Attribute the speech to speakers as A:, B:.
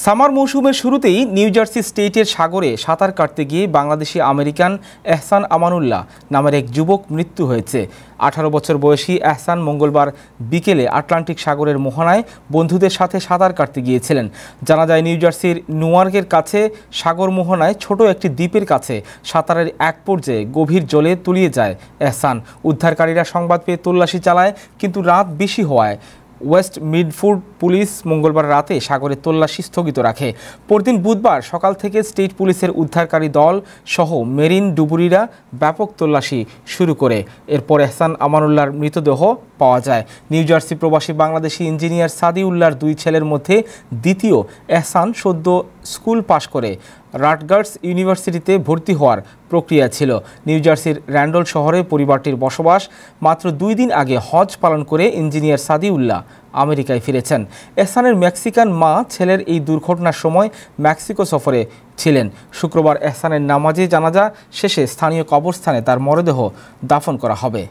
A: Summer মৌসুমের শুরুতেই new jersey স্টেটের সাগরে সাঁতার কাটতে গিয়ে বাংলাদেশি আমেরিকান এহসান আমানুল্লাহ নামের এক যুবক মৃত্যু হয়েছে। 18 বছর বয়সী এহসান মঙ্গলবার বিকেলে আটলান্টিক সাগরের মোহনায় বন্ধুদের সাথে সাঁতার কাটতে গিয়েছিলেন। জানা যায় নিউ জার্সির নিউয়ার্কের কাছে সাগর মোহনায় ছোট একটি দ্বীপের কাছে সাঁতারের এক পর্যায়ে গভীর জলে তলিয়ে যায় এহসান। উদ্ধারকারীরা সংবাদ পেয়ে তল্লাশি চালায়, কিন্তু রাত বেশি হওয়ায় ওয়েস্ট মিডফোর্ড পুলিশ মঙ্গলবার রাতে সাগরে তল্লাশি স্থগিত রাখে। পরদিন বুধবার সকাল থেকে স্টেট পুলিশের উদ্ধারকারী দল সহ মেরিন ডুবুরিরা ব্যাপক তল্লাশি শুরু করে। এরপর এহসান আমানুল্লাহর মৃতদেহ পাওয়া যায়। নিউ জার্সি প্রবাসী বাংলাদেশি ইঞ্জিনিয়ার সাদিউল্লাহর দুই ছেলের মধ্যে দ্বিতীয় এহসান সদ্য স্কুল পাশ করে রাটগার্স ইউনিভার্সিটিতে ভর্তি হওয়ার প্রক্রিয়া ছিল। নিউ জার্সির র্যান্ডল শহরে পরিবারটির বসবাস। মাত্র 2 দিন আগে হজ পালন করে ইঞ্জিনিয়ার সাদিউল্লাহ আমেরিকায় ফিরেছেন। এহসানের মেক্সিকান মা ছেলের এই দুর্ঘটনার সময় মেক্সিকো সফরে ছিলেন। শুক্রবার এহসানের নামাজে জানাজা শেষে স্থানীয় কবরস্থানে তার মরদেহ দাফন করা হবে।